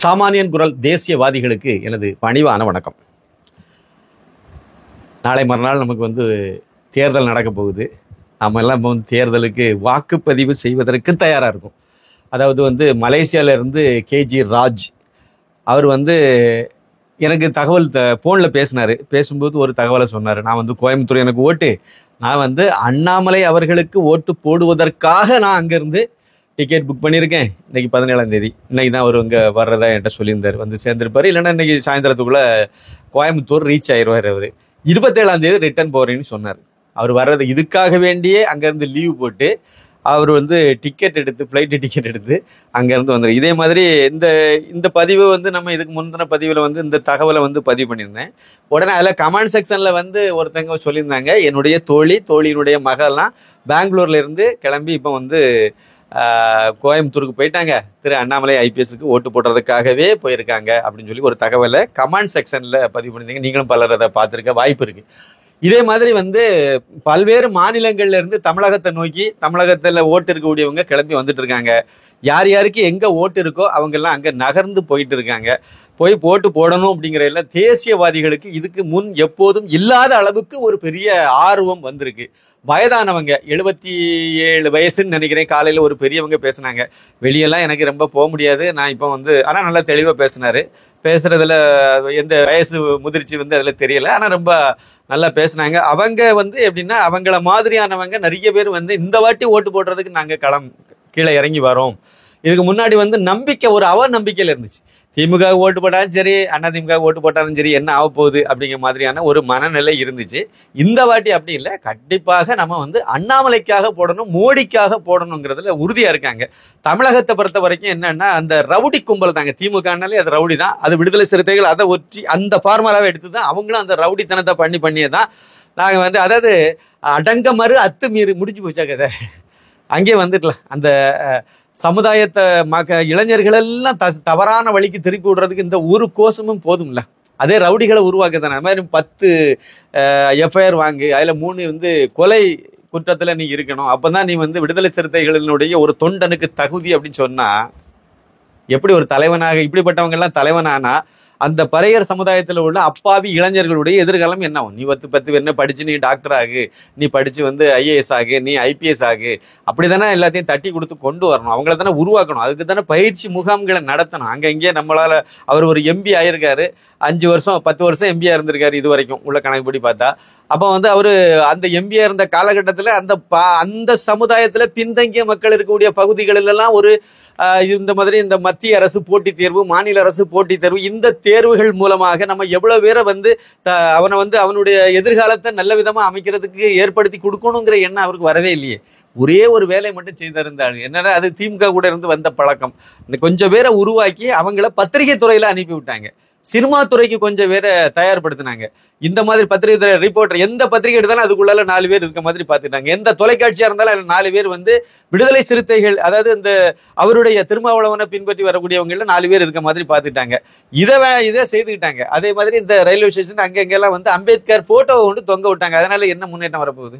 சாமானியன் குரல் தேசியவாதிகளுக்கு எனது பணிவான வணக்கம். நாளை மறுநாள் நமக்கு தேர்தல் நடக்க போகுது. நம்ம எல்லாம் தேர்தலுக்கு வாக்குப்பதிவு செய்வதற்கு தயாராக இருக்கும். அதாவது மலேசியாவிலேருந்து கேஜி ராஜ் அவர் எனக்கு தகவல் ஃபோனில் பேசினார். பேசும்போது ஒரு தகவலை சொன்னார். நான் கோயம்புத்தூர் எனக்கு ஓட்டு, நான் அண்ணாமலை அவர்களுக்கு ஓட்டு போடுவதற்காக நான் அங்கேருந்து டிக்கெட் புக் பண்ணியிருக்கேன். இன்றைக்கி 17ஆம் தேதி. இன்றைக்கி தான் அவர் இங்கே வர்றதா என்கிட்ட சொல்லியிருந்தார். சேர்ந்துருப்பார். இல்லைன்னா இன்றைக்கி சாயந்தரத்துக்குள்ளே கோயம்புத்தூர் ரீச் ஆயிடுவார். அவர் 27ஆம் தேதி ரிட்டர்ன் போகிறேன்னு சொன்னார். அவர் வர்றது இதுக்காக வேண்டியே அங்கேருந்து லீவ் போட்டு அவர் டிக்கெட் எடுத்து ஃப்ளைட்டு டிக்கெட் எடுத்து அங்கேருந்து வந்தார். இதே மாதிரி இந்த பதிவு நம்ம இதுக்கு முந்தின பதிவில் இந்த தகவலை பதிவு பண்ணியிருந்தேன். உடனே அதில் கமெண்ட் செக்ஷனில் ஒருத்தங்க சொல்லியிருந்தாங்க, என்னுடைய தோழியினுடைய மகள்லாம் பெங்களூர்லேருந்து கிளம்பி இப்போ கோயம்புத்தூருக்கு போயிட்டாங்க, திரு அண்ணாமலை ஐபிஎஸ்க்கு ஓட்டு போடுறதுக்காகவே போயிருக்காங்க அப்படின்னு சொல்லி ஒரு தகவலை கமெண்ட் செக்ஷனில் பதிவு பண்ணியிருந்தீங்க. நீங்களும் பலர் அதை பார்த்துருக்க வாய்ப்பு இருக்குது. இதே மாதிரி பல்வேறு மாநிலங்கள்ல இருந்து தமிழகத்தை நோக்கி, தமிழகத்தில் ஓட்டு இருக்கக்கூடியவங்க கிளம்பி வந்துட்டு இருக்காங்க. யார் யாருக்கு எங்கே ஓட்டு இருக்கோ அவங்கெல்லாம் அங்கே நகர்ந்து போயிட்டு இருக்காங்க. போய் போட்டு போடணும் அப்படிங்கிற தேசியவாதிகளுக்கு இதுக்கு முன் எப்போதும் இல்லாத அளவுக்கு ஒரு பெரிய ஆர்வம் வந்திருக்கு. வயதானவங்க 77 வயசுன்னு நினைக்கிறேன். காலையில் ஒரு பெரியவங்க பேசினாங்க, வெளியெல்லாம் எனக்கு ரொம்ப போக முடியாது, நான் இப்போ ஆனால் நல்லா தெளிவாக பேசினாரு. பேசுறதுல எந்த வயசு முதிர்ச்சி அதில் தெரியல, ஆனால் ரொம்ப நல்லா பேசினாங்க. அவங்க எப்படின்னா அவங்கள மாதிரியானவங்க நிறைய பேர் இந்த வாட்டி ஓட்டு போடுறதுக்கு நாங்கள் கீழே இறங்கி வரோம். இதுக்கு முன்னாடி நம்பிக்கை, ஒரு நம்பிக்கையில் இருந்துச்சு. திமுக ஓட்டு போட்டாலும் சரி, அதிமுக ஓட்டு போட்டாலும் சரி, என்ன ஆக போகுது அப்படிங்கிற மாதிரியான ஒரு மனநிலை இருந்துச்சு. இந்த வாட்டி அப்படி இல்லை. கண்டிப்பாக நம்ம அண்ணாமலைக்காக போடணும், மோடிக்காக போடணுங்கிறதுல உறுதியாக இருக்காங்க. தமிழகத்தை பொறுத்த வரைக்கும் என்னன்னா, அந்த ரவுடி கும்பல் தாங்க. திமுகனாலே அது ரவுடி தான். அது விடுதலை சிறுத்தைகள் அதை ஒற்றி அந்த ஃபார்முலாவை எடுத்து தான் அவங்களும் அந்த ரவுடித்தனத்தை பண்ணியே தான் நாங்கள் அதாவது அடங்க மறு அத்துமீறி முடிஞ்சு போச்சா கதை. அங்கே வந்துடலாம். அந்த சமுதாயத்தை இளைஞர்களெல்லாம் தவறான வழிக்கு திருப்பி விடுறதுக்கு இந்த ஒரு கோஷமும் போதும்ல. அதே ரவுடிகளை உருவாக்க தானே. அது மாதிரி 10 எஃப்ஐஆர் வாங்கு, அதில் 3 கொலை குற்றத்தில் நீ இருக்கணும், அப்போ தான் நீ விடுதலை சிறுத்தைகளினுடைய ஒரு தொண்டனுக்கு தகுதி அப்படின்னு சொன்னால் எப்படி ஒரு தலைவனாக இப்படிப்பட்டவங்க எல்லாம் தலைவனானா அந்த பறையர் சமுதாயத்தில் உள்ள அப்பாவி இளைஞர்களுடைய எதிர்காலம் என்ன ஆகும்? நீ 10 என்ன படிச்சு நீ டாக்டர் ஆகு, நீ படிச்சு ஐஏஎஸ் ஆகு, நீ ஐபிஎஸ் ஆகு, அப்படி தானே எல்லாத்தையும் தட்டி கொடுத்து கொண்டு வரணும். அவங்கள தானே உருவாக்கணும். அதுக்கு தானே பயிற்சி முகாம்களை நடத்தணும். அங்கே இங்கே நம்மளால் அவர் ஒரு எம்பி ஆயிருக்காரு, 5 வருஷம் 10 வருஷம் எம்பியா இருந்திருக்காரு இது வரைக்கும் உள்ள கணக்குப்படி பார்த்தா. அப்போ அவர் அந்த எம்பியா இருந்த காலகட்டத்தில் அந்த சமுதாயத்தில் பின்தங்கிய மக்கள் இருக்கக்கூடிய பகுதிகளிலெல்லாம் ஒரு இந்த மாதிரி இந்த மத்திய அரசு போட்டித் தேர்வு, மாநில அரசு போட்டித் தேர்வு, இந்த தேர்வுகள் மூலமாக நம்ம எவ்வளவு பேரை அவனை அவனுடைய எதிர்காலத்தை நல்ல விதமாக அமைக்கிறதுக்கு ஏற்படுத்தி கொடுக்கணுங்கிற எண்ணம் அவருக்கு வரவே இல்லையே. ஒரே ஒரு வேலை மட்டும் செய்திருந்தாங்க. என்னன்னா, அது திமுக கூட இருந்து வந்த பழக்கம். கொஞ்சம் பேரை உருவாக்கி அவங்கள பத்திரிகை துறையில அனுப்பி விட்டாங்க. சினிமா துறைக்கு கொஞ்சம் பேரை தயார்படுத்தினாங்க. இந்த மாதிரி பத்திரிகை துறை ரிப்போர்ட்டர் எந்த பத்திரிகை எடுத்தாலும் அதுக்குள்ள 4 பேர் இருக்க மாதிரி பார்த்துட்டாங்க. எந்த தொலைக்காட்சியா இருந்தாலும் 4 பேர் விடுதலை சிறுத்தைகள், அதாவது இந்த அவருடைய திருமாவளவனை பின்பற்றி வரக்கூடியவங்கள 4 பேர் இருக்க மாதிரி பார்த்துட்டாங்க. இதை செய்துக்கிட்டாங்க. அதே மாதிரி இந்த ரயில்வே ஸ்டேஷன் அங்கெல்லாம் அம்பேத்கர் போட்டோவை தொங்க விட்டாங்க. அதனால என்ன முன்னேற்றம் வரப்போகுது?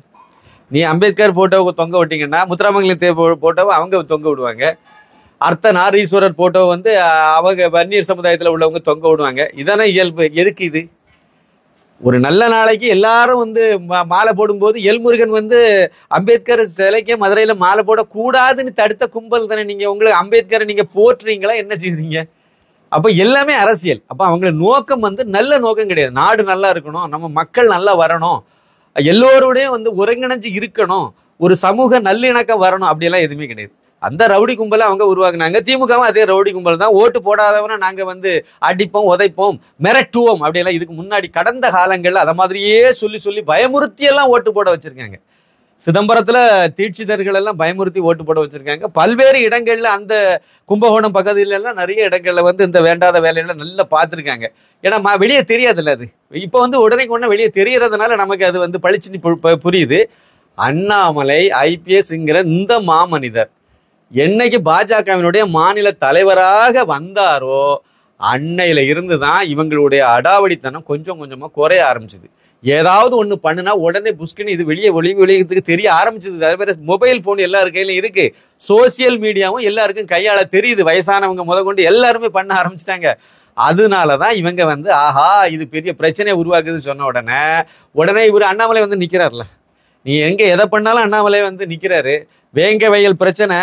நீ அம்பேத்கர் போட்டோவை தொங்க விட்டீங்கன்னா முத்துராமலிங்க போட்டோவை அவங்க தொங்க விடுவாங்க. அர்த்தநாரீஸ்வரர் போட்டோ அவங்க வன்னியர் சமுதாயத்தில் உள்ளவங்க தொங்க விடுவாங்க. இதானே இயல்பு. எதுக்கு இது? ஒரு நல்ல நாளைக்கு எல்லாரும் மாலை போடும்போது எல்முருகன் அம்பேத்கர் சிலைக்கே மதுரையில் மாலை போடக்கூடாதுன்னு தடுத்த கும்பல் தானே நீங்க. உங்களுக்கு அம்பேத்கரை நீங்க போற்றுறீங்களா, என்ன செய்றீங்க? அப்ப எல்லாமே அரசியல். அப்ப அவங்கள நோக்கம் நல்ல நோக்கம் கிடையாது. நாடு நல்லா இருக்கணும், நம்ம மக்கள் நல்லா வரணும், எல்லோருடையும் ஒருங்கிணைஞ்சு இருக்கணும், ஒரு சமூக நல்லிணக்கம் வரணும், அப்படியெல்லாம் எதுவுமே கிடையாது. அந்த ரவுடி கும்பலை அவங்க உருவாக்குனாங்க. திமுகவும் அதே ரவுடி கும்பல் தான். ஓட்டு போடாதவன நாங்க அடிப்போம், உதைப்போம், மிரட்டுவோம் அப்படியெல்லாம் இதுக்கு முன்னாடி கடந்த காலங்கள்ல அதை மாதிரியே சொல்லி பயமுறுத்தி எல்லாம் ஓட்டு போட வச்சிருக்காங்க. சிதம்பரத்துல தீட்சிதர்கள் எல்லாம் பயமுறுத்தி ஓட்டு போட வச்சிருக்காங்க. பல்வேறு இடங்கள்ல அந்த கும்பகோணம் பகுதியில எல்லாம் நிறைய இடங்கள்ல இந்த வேண்டாத வேலையெல்லாம் நல்லா பார்த்துருக்காங்க. ஏன்னா வெளியே தெரியாதுல்ல. அது இப்போ உடனே வெளியே தெரியறதுனால நமக்கு அது பளிச்சுன்னு புரியுது. அண்ணாமலை ஐபிஎஸ்ங்கிற இந்த மாமனிதர் என்னைக்கு பாஜகவினுடைய மாநில தலைவராக வந்தாரோ அன்னையில இருந்து தான் இவங்களுடைய அடாவடித்தனம் கொஞ்சம் கொஞ்சமா குறைய ஆரம்பிச்சுது. ஏதாவது ஒண்ணு பண்ணுனா உடனே புஷ்குன்னு இது வெளியே ஒளிவுக்கு தெரிய ஆரம்பிச்சது. அதே மாதிரி மொபைல் போன் எல்லாரு கையிலும் இருக்கு, சோசியல் மீடியாவும் எல்லாருக்கும் கையாள தெரியுது, வயசானவங்க முத கொண்டு எல்லாருமே பண்ண ஆரம்பிச்சிட்டாங்க. அதனாலதான் இவங்க வந்து ஆஹா இது பெரிய பிரச்சனையை உருவாக்குதுன்னு சொன்ன உடனே இவர் அண்ணாமலை வந்து நிக்கிறார்ல. நீ எங்க எதை பண்ணாலும் அண்ணாமலை வந்து நிக்கிறாரு. வேங்க வயல் பிரச்சனை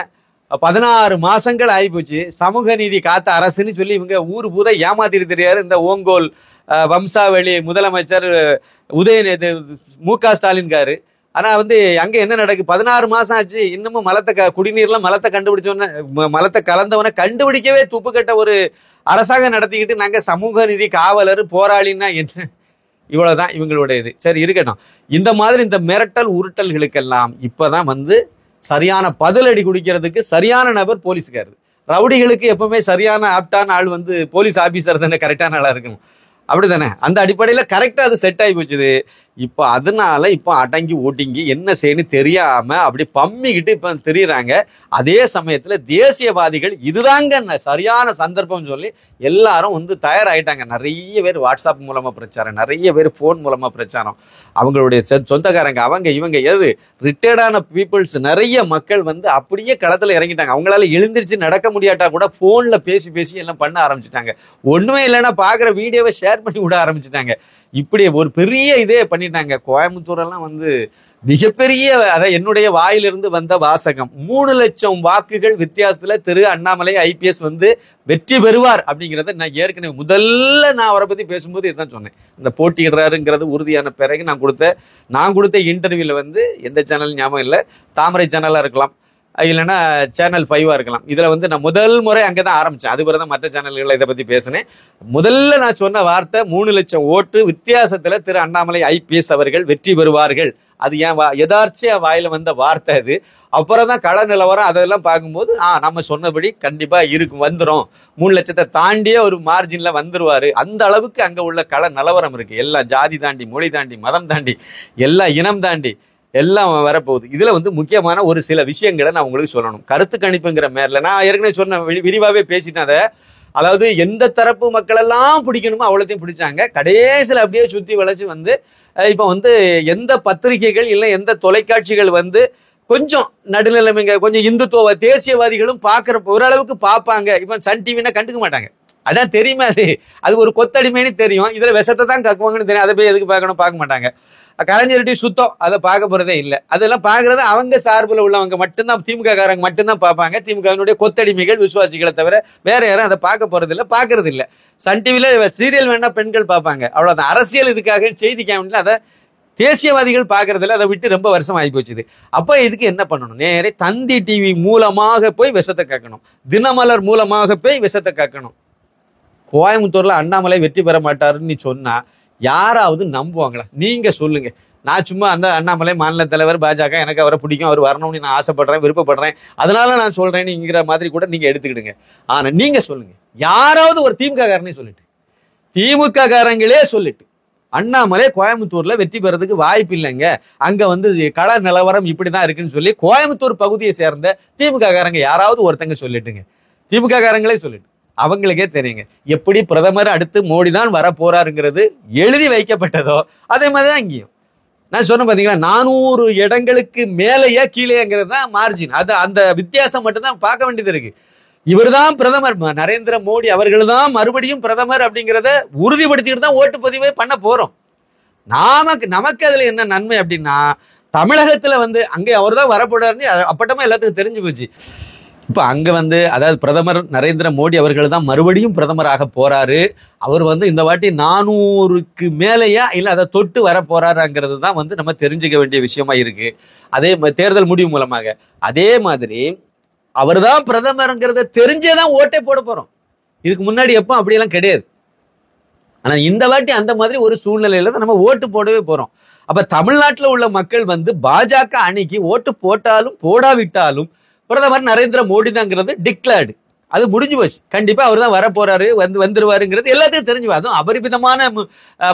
16 மாசங்கள் ஆகிப்போச்சு. சமூக நீதி காத்த அரசுன்னு சொல்லி இவங்க ஊர் பூரா ஏமாத்திட்டு தெரியாரு. இந்த ஓங்கோல் வம்சாவளி முதலமைச்சர் உதயநிதி மு.க. ஸ்டாலின்காரு. ஆனா வந்து அங்க என்ன நடக்கு, 16 மாசம் ஆச்சு, இன்னமும் குடிநீர்லாம் மலத்தை கண்டுபிடிச்சோன்னு மலத்தை கலந்தவனை கண்டுபிடிக்கவே துப்பு கட்ட ஒரு அரசாங்கம் நடத்திக்கிட்டு நாங்க சமூக நீதி காவலர் போராளின்னா என்ன, இவ்வளவுதான் இவங்களுடைய இது. சரி இருக்கட்டும். இந்த மாதிரி இந்த மிரட்டல் உருட்டல்களுக்கெல்லாம் இப்பதான் வந்து சரியான பதிலடி குடிக்கிறதுக்கு சரியான நபர் போலீஸ்காரர். ரவுடிகளுக்கு எப்பவுமே சரியான ஆப்டான ஆள் வந்து போலீஸ் ஆபீசர் தானே கரெக்டான ஆளா இருக்கணும், அப்படித்தானே? அந்த அடிப்படையில கரெக்டா அது செட் ஆகி போச்சுது. இப்ப அதனால இப்ப அடங்கி ஓட்டிங்கி என்ன செய்யணும் தெரியாம அப்படி பம்மிக்கிட்டு இப்ப தெரியுறாங்க. அதே சமயத்துல தேசியவாதிகள் இதுதாங்க சரியான சந்தர்ப்பம் சொல்லி எல்லாரும் வந்து தயாராயிட்டாங்க. நிறைய பேர் வாட்ஸ்அப் மூலமா பிரச்சாரம், நிறைய பேர் போன் மூலமா பிரச்சாரம், அவங்களுடைய சொந்தக்காரங்க அவங்க இவங்க எது ரிட்டையர்டான பீப்புள்ஸ் நிறைய மக்கள் வந்து அப்படியே களத்துல இறங்கிட்டாங்க. அவங்களால எழுந்திருச்சு நடக்க முடியாட்டா கூட போன்ல பேசி பேசி எல்லாம் பண்ண ஆரம்பிச்சுட்டாங்க. ஒண்ணுமே இல்லைன்னா பாக்குற வீடியோவை ஷேர் பண்ணி விட ஆரம்பிச்சுட்டாங்க. இப்படி ஒரு பெரிய இதே பண்ணிட்டாங்க. கோயம்புத்தூர் எல்லாம் வந்து மிகப்பெரிய, அதான் என்னுடைய வாயிலிருந்து வந்த வாசகம், 3 லட்சம் வாக்குகள் வித்தியாசத்துல திரு அண்ணாமலை IPS வந்து வெற்றி பெறுவார் அப்படிங்கிறத நான் ஏற்கனவே முதல்ல நான் அவரை பத்தி பேசும்போது இதுதான் சொன்னேன். இந்த போட்டியிடுறாருங்கிறது உறுதியான பிறகு நான் கொடுத்த இன்டர்வியூல வந்து எந்த சேனல் ஞாபகம் இல்லை, தாமரை சேனலா இருக்கலாம், இல்லைன்னா சேனல் 5 இருக்கலாம். இதுல வந்து நான் முதல் முறை அங்கதான் ஆரம்பிச்சேன். அது பிறகு மற்ற சேனல்களை இதை பத்தி பேசினேன். முதல்ல நான் சொன்ன வார்த்தை 3 லட்சம் ஓட்டு வித்தியாசத்துல திரு அண்ணாமலை IPS அவர்கள் வெற்றி பெறுவார்கள். அது ஏன் யதார்ச்சியா வாயில வந்த வார்த்தை அது. அப்புறம் தான் கள நிலவரம் அதெல்லாம் பார்க்கும்போது நம்ம சொன்னபடி கண்டிப்பா இருக்கும், வந்துடும், 3 லட்சத்தை தாண்டியே ஒரு மார்ஜின்ல வந்துருவாரு. அந்த அளவுக்கு அங்க உள்ள கள நிலவரம் இருக்கு. எல்லாம் ஜாதி தாண்டி, மொழி தாண்டி, மதம் தாண்டி, எல்லா இனம் தாண்டி எல்லாம் வரப்போகுது. இதுல வந்து முக்கியமான ஒரு சில விஷயங்களை நான் உங்களுக்கு சொல்லணும். கருத்து கணிப்புங்கிற மேல நான் ஏற்கனவே சொன்ன விரிவாவே பேசிட்டேன் அதை. அதாவது எந்த தரப்பு மக்கள் எல்லாம் பிடிக்கணுமோ அவ்வளோத்தையும் பிடிச்சாங்க. கடைசியில் அப்படியே சுத்தி வளைச்சு வந்து இப்ப வந்து எந்த பத்திரிகைகள் இல்லை எந்த தொலைக்காட்சிகள் வந்து கொஞ்சம் நடுநிலைமைங்க, கொஞ்சம் இந்துத்துவ தேசியவாதிகளும் பார்க்குற ஓரளவுக்கு பார்ப்பாங்க. இப்போ சன் டிவினா கண்டுக்க மாட்டாங்க. அதான் தெரியுமா, அது ஒரு கொத்தடிமைன்னு தெரியும். இதுல விஷத்தை தான் கக்குவாங்கன்னு தெரியும். அதை போய் எதுக்கு பார்க்க மாட்டாங்க. கலைஞர்டி சுத்தம் அதை பார்க்க போறதே இல்லை. அதெல்லாம் பார்க்கறது அவங்க சார்பில் உள்ளவங்க மட்டும்தான், திமுக காரங்க மட்டும்தான் பார்ப்பாங்க. திமுகவினுடைய கொத்தடிமைகள் விசுவாசிகளை தவிர வேற யாரும் அதை பார்க்க போறது இல்லை, பார்க்கறது இல்லை. சன் டிவில சீரியல் வேணா பெண்கள் பார்ப்பாங்க, அவ்வளவுதான். அரசியல் இதுக்காக செய்தி கேமரா அதை தேசியவாதிகள் பார்க்கறதில்ல. அதை விட்டு ரொம்ப வருஷம் ஆகி போச்சுது. அப்ப இதுக்கு என்ன பண்ணணும், நேரே தந்தி டிவி மூலமாக போய் விஷத்தை காக்கணும், தினமலர் மூலமாக போய் விஷத்தை காக்கணும். கோயம்புத்தூர்ல அண்ணாமலை வெற்றி பெற மாட்டாருன்னு சொன்னா யாராவது நம்புவாங்களா? நீங்க சொல்லுங்க. நான் சும்மா அந்த அண்ணாமலை மாநில தலைவர் பாஜக, எனக்கு அவரை பிடிக்கும், அவர் வரணும்னு நான் ஆசைப்படுறேன், விருப்பப்படுறேன், அதனால நான் சொல்றேன்னுங்கிற மாதிரி கூட நீங்க எடுத்துக்கிடுங்க. ஆனா நீங்க சொல்லுங்க, யாராவது ஒரு திமுக காரனே சொல்லிட்டு, திமுக காரங்களே சொல்லிட்டு அண்ணாமலை கோயம்புத்தூர்ல வெற்றி பெறதுக்கு வாய்ப்பு இல்லைங்க, அங்க வந்து கள நிலவரம் இப்படிதான் இருக்குன்னு சொல்லி கோயம்புத்தூர் பகுதியை சேர்ந்த திமுக காரங்க யாராவது ஒருத்தங்க சொல்லிட்டுங்க. திமுக காரங்களே சொல்லிட்டு அவங்களுக்கே தெரியுங்க எப்படி பிரதமர் அடுத்து மோடி தான் வர போறாருங்கிறது எழுதி வைக்கப்பட்டதோ அதே மாதிரிதான் இங்கேயும். நான் சொன்ன பாத்தீங்களா, 400 இடங்களுக்கு மேலேயே கீழேங்கிறது தான் மார்ஜின். அது அந்த வித்தியாசம் மட்டும்தான் பார்க்க வேண்டியது இருக்கு. இவர்தான் பிரதமர், நரேந்திர மோடி அவர்கள் தான் மறுபடியும் பிரதமர் அப்படிங்கிறத உறுதிப்படுத்திட்டு தான் ஓட்டுப்பதிவே பண்ண போறோம். நமக்கு அதுல என்ன நன்மை அப்படின்னா, தமிழகத்துல வந்து அங்க அவர் தான் வரப்போறாருன்னு அப்பட்டமா எல்லாத்துக்கும் தெரிஞ்சு போச்சு. இப்ப அங்க வந்து அதாவது பிரதமர் நரேந்திர மோடி அவர்கள் தான் மறுபடியும் பிரதமராக போறாரு. அவர் வந்து இந்த வாட்டி 400க்கு மேலேயா இல்ல அதை தொட்டு வர போறாருங்கிறது தான் வந்து நம்ம தெரிஞ்சுக்க வேண்டிய விஷயமா இருக்கு. அதே தேர்தல் முடிவு மூலமாக அதே மாதிரி அவர் தான் பிரதமர்ங்கிறத தெரிஞ்சேதான் ஓட்டே போட போறோம். இதுக்கு முன்னாடி எப்போ அப்படியெல்லாம் கிடையாது. ஆனா இந்த வாட்டி அந்த மாதிரி ஒரு சூழ்நிலையில தான் நம்ம ஓட்டு போடவே போறோம். அப்ப தமிழ்நாட்டில் உள்ள மக்கள் வந்து பாஜக அணிக்கு ஓட்டு போட்டாலும் போடாவிட்டாலும் பிரதமர் நரேந்திர மோடி தாங்கிறது டிக்ளேர்டு, அது முடிஞ்சு போச்சு. கண்டிப்பா அவர் தான் வரப்போறாரு, வந்துருவாருங்கிறது எல்லாத்தையும் தெரிஞ்சு, அதுவும் அபரிமிதமான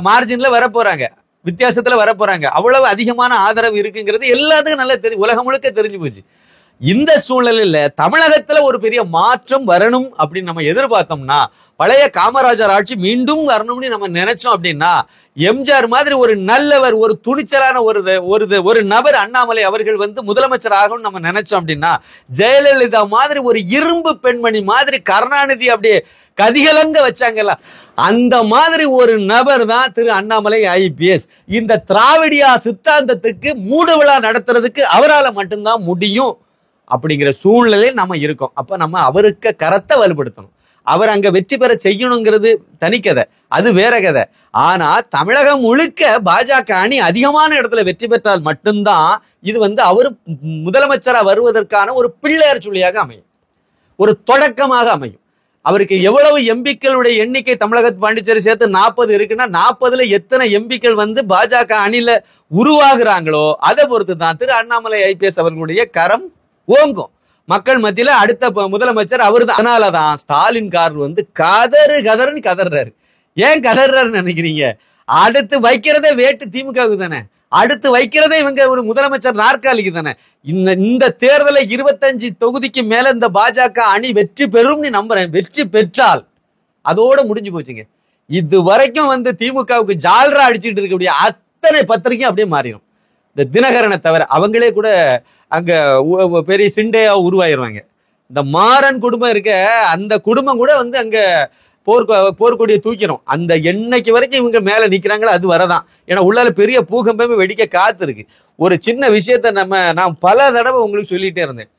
மார்ஜின்ல வரப்போறாங்க, வித்தியாசத்துல வரப்போறாங்க, அவ்வளவு அதிகமான ஆதரவு இருக்குங்கிறது எல்லாத்துக்கும் நல்லா தெரியும், உலகம் முழுக்க தெரிஞ்சு போச்சு. இந்த சூழ்நிலையில தமிழகத்துல ஒரு பெரிய மாற்றம் வரணும் அப்படின்னு நம்ம எதிர்பார்த்தோம்னா, பழைய காமராஜர் ஆட்சி மீண்டும் வரணும்னு நம்ம நினைச்சோம் அப்படின்னா, எம்ஜிஆர் மாதிரி ஒரு நல்லவர், ஒரு துணிச்சலான ஒரு நபர் அண்ணாமலை அவர்கள் வந்து முதலமைச்சர் ஆகணும்னு நம்ம நினைச்சோம் அப்படின்னா, ஜெயலலிதா மாதிரி ஒரு இரும்பு பெண்மணி மாதிரி கருணாநிதி அப்படியே கதிகலங்க வச்சாங்கல்ல, அந்த மாதிரி ஒரு நபர் தான் திரு அண்ணாமலை ஐபிஎஸ். இந்த திராவிடியா சித்தாந்தத்துக்கு மூடு விழா நடத்துறதுக்கு அவரால் மட்டும்தான் முடியும் அப்படிங்கிற சூழ்நிலையில் நம்ம இருக்கோம். அப்ப நம்ம அவருக்கு கரத்தை வலுப்படுத்தணும். அவர் அங்க வெற்றி பெற செய்யணுங்கிறது தனிக்கதை, அது வேற கதை. ஆனா தமிழகம் முழுக்க பாஜக அணி அதிகமான இடத்துல வெற்றி பெற்றால் மட்டும்தான் இது வந்து அவர் முதலமைச்சரா வருவதற்கான ஒரு பிள்ளையார் சொல்லியாக அமையும், ஒரு தொடக்கமாக அமையும். அவருக்கு எவ்வளவு எம்பிக்களுடைய எண்ணிக்கை தமிழகத்து பாண்டிச்சேரி சேர்த்து 40 இருக்குன்னா 40ல எத்தனை எம்பிக்கள் வந்து பாஜக அணில உருவாகுறாங்களோ அதை பொறுத்து தான் திரு அண்ணாமலை ஐபிஎஸ் அவர்களுடைய கரம் ஓங்கும். மக்கள் மத்தியில அடுத்த முதலமைச்சர் அவர் தான். அதனாலதான் ஸ்டாலின் கார் வந்து கதறுன்னு கதறாரு. ஏன் கதறாருன்னு நினைக்கிறீங்க? அடுத்து வைக்கிறதே வேட்டு திமுகவுக்கு தானே, அடுத்து வைக்கிறதே இவங்க ஒரு முதலமைச்சர் நாற்காலிக்கு தானே. இந்த தேர்தலை 25 தொகுதிக்கு மேல இந்த பாஜக அணி வெற்றி பெறும்னு நம்புறேன். வெற்றி பெற்றால் அதோட முடிஞ்சு போச்சுங்க. இது வரைக்கும் வந்து திமுகவுக்கு ஜால்ரா அடிச்சுட்டு இருக்கக்கூடிய அத்தனை பத்திரிகையும் அப்படியே மாறிடும். இந்த தினகரனை தவிர அவங்களே கூட அங்க பெரிய சிண்டையா உருவாயிருவாங்க. இந்த மாறன் குடும்பம் இருக்க, அந்த குடும்பம் கூட வந்து அங்க போர்க்கொடியை தூக்கிறோம். அந்த எண்ணெய்க்கு வரைக்கும் இவங்க மேல நிக்கிறாங்களா, அது வரதான். ஏன்னா உள்ளால பெரிய பூகம்பமே வெடிக்க காத்து இருக்கு. ஒரு சின்ன விஷயத்த நான் பல தடவை உங்களுக்கு சொல்லிட்டே இருந்தேன்.